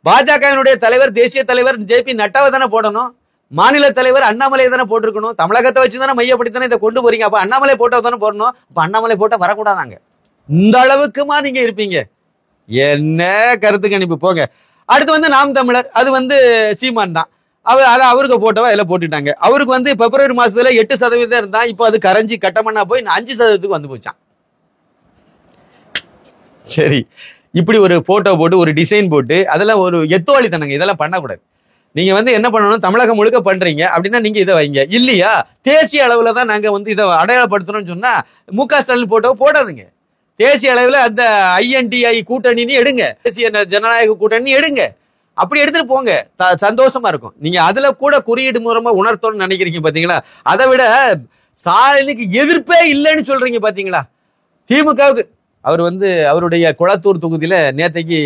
பாஜகவினுடைய தலைவர், தேசிய தலைவர் ஜே.பி. நட்டாவை தானே போடணும். மாநில தலைவர் அண்ணாமலையை தானே போட்டிருக்கணும். தமிழகத்தை வச்சு தானே மையப்படுத்தி இதை கொண்டு போறீங்க. அப்ப அண்ணாமலை போட்டோ தானே போடணும். அப்ப அண்ணாமலை போட்டோ வரக்கூடாதாங்க. இந்த அளவுக்குமா நீங்க இருப்பீங்க? என்ன கருத்து கணிப்பு போங்க. அடுத்து நாம் தமிழர், அது சீமான் தான். அவருக்கு போட்டவா எல்லாம் போட்டுட்டாங்க. அவருக்கு பிப்ரவரி மாசத்துல 8% இருந்தா, இப்போ அது கரைஞ்சி கட்டமண்ணா போய் 5% போச்சான். சரி, இப்படி ஒரு போட்டோ போட்டு ஒரு டிசைன் போட்டு அதெல்லாம் ஒரு எத்துவாளித்தனங்க. இதெல்லாம் பண்ணக்கூடாது. நீங்க என்ன பண்ணணும்? தமிழகம் முழுக்க பண்றீங்க அப்படின்னா நீங்க இதை வைங்க. இல்லையா தேசிய அளவுல தான் நாங்க இதை அடையாளப்படுத்தணும்னு சொன்னா மு.க. ஸ்டாலின் போட்டோ போடாதுங்க. தேசிய அளவுல அந்த INDI கூட்டணின்னு எடுங்க, தேசிய ஜனநாயக கூட்டணி எடுங்க. அப்படி எடுத்துட்டு போங்க, சந்தோஷமா இருக்கும். நீங்க அதுல கூட குறியீடு மூலமா உணர்த்தோன்னு நினைக்கிறீங்க பாத்தீங்களா? அதை விட ஸ்டாலினுக்கு எதிர்ப்பே இல்லைன்னு சொல்றீங்க பாத்தீங்களா? திமுகவுக்கு அவர் அவருடைய குளத்தூர் தொகுதியில நேத்தைக்கு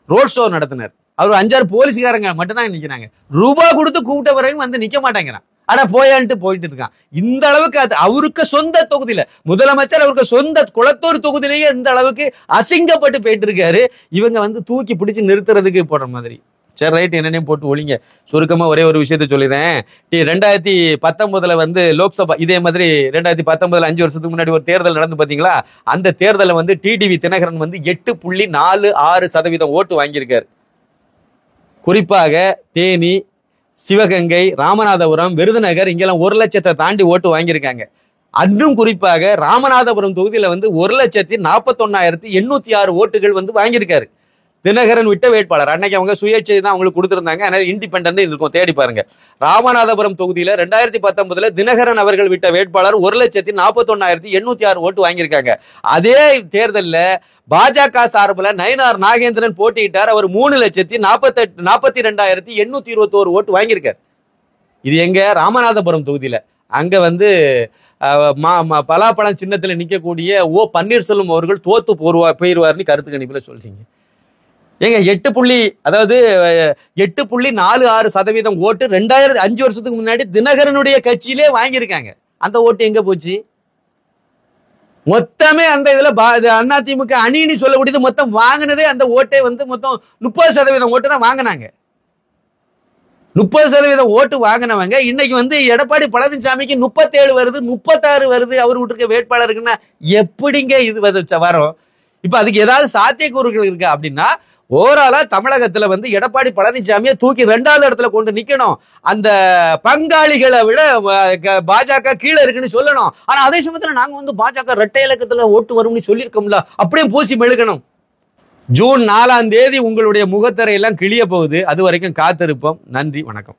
ரோட் ஷோ நடத்தினார். அவர் 5-6 போலீஸ்காரங்க மட்டும் தான் நிக்கிறாங்க. ரூபா கொடுத்து கூப்பிட்ட பிறகு நிக்க மாட்டேங்கிறான். ஆனா போயான்ட்டு போயிட்டு இருக்கான். இந்த அளவுக்கு அது அவருக்கு சொந்த தொகுதியில முதலமைச்சர் அவருக்கு சொந்த குளத்தூர் தொகுதியிலேயே இந்த அளவுக்கு அசிங்கப்பட்டு போயிட்டு இருக்காரு. இவங்க வந்து தூக்கி பிடிச்சு நிறுத்துறதுக்கு போடுற மாதிரி. சரி ரைட், என்னென்னையும் போட்டு ஒழிங்க. சுருக்கமா ஒரே ஒரு விஷயத்த சொல்லிடுறேன். 2019 வந்து லோக்சபா இதே மாதிரி 2019 5 வருஷத்துக்கு முன்னாடி ஒரு தேர்தல் நடந்து பாத்தீங்களா? அந்த தேர்தலில் வந்து டிடிவி தினகரன் வந்து 8.46% ஓட்டு வாங்கியிருக்காரு. குறிப்பாக தேனி, சிவகங்கை, ராமநாதபுரம், விருதுநகர் இங்கெல்லாம் 1 லட்சத்தை தாண்டி ஓட்டு வாங்கியிருக்காங்க. அன்றும் குறிப்பாக ராமநாதபுரம் தொகுதியில வந்து 1,41,806 ஓட்டுகள் வந்து வாங்கியிருக்காரு தினகரன் விட்ட வேட்பாளர். அன்னைக்கு அவங்க சுயேட்சை தான் அவங்களுக்கு கொடுத்திருந்தாங்க. அதனால இண்டிபெண்டன்ட் இருக்கும், தேடி பாருங்க. ராமநாதபுரம் தொகுதியில 2019 தினகரன் அவர்கள் விட்ட வேட்பாளர் 1,41,806 ஓட்டு வாங்கியிருக்காங்க. அதே தேர்தலில் பாஜக சார்பில் நயினார் நாகேந்திரன் போட்டியிட்டார். அவர் 3,42,821 ஓட்டு வாங்கியிருக்கார். இது எங்க? ராமநாதபுரம் தொகுதியில. அங்க வந்து பலாப்பழம் சின்னத்தில் நிற்கக்கூடிய ஓ பன்னீர்செல்வம் அவர்கள் தோத்து போயிருவார்னு கருத்து கணிப்புல சொல்றீங்க. ஏங்க 8.46% ஓட்டு 2005 வருஷத்துக்கு முன்னாடி தினகரனுடைய கட்சியிலே வாங்கியிருக்காங்க. அந்த ஓட்டு எங்க போச்சு? மொத்தமே அந்த இதுல அதிமுக அணின்னு சொல்லக்கூடியது மொத்தம் வாங்கினதே அந்த ஓட்டே வந்து மொத்தம் 30% ஓட்டு தான் வாங்கினாங்க. 30% ஓட்டு வாங்கினவங்க இன்னைக்கு வந்து எடப்பாடி பழனிசாமிக்கு 37 வருது, 36 வருது அவர் விட்டுருக்க வேட்பாளருக்குன்னா எப்படிங்க இது வரும்? இப்ப அதுக்கு ஏதாவது சாத்தியக்கூறுகள் இருக்கு அப்படின்னா, ஓவராலா தமிழகத்துல வந்து எடப்பாடி பழனிசாமியை தூக்கி 2வது இடத்துல கொண்டு நிக்கணும். அந்த பங்காளிகளை விட பாஜக கீழே இருக்குன்னு சொல்லணும். ஆனா அதே சமயத்துல நாங்க வந்து பாஜக இரட்டை இலக்கத்துல ஓட்டு வரும்னு சொல்லியிருக்கோம்ல, அப்படியே பூசி மெழுகணும். ஜூன் 4ஆம் தேதி உங்களுடைய முகத்தரை எல்லாம் கிளிய போகுது. அது வரைக்கும் காத்திருப்போம். நன்றி, வணக்கம்.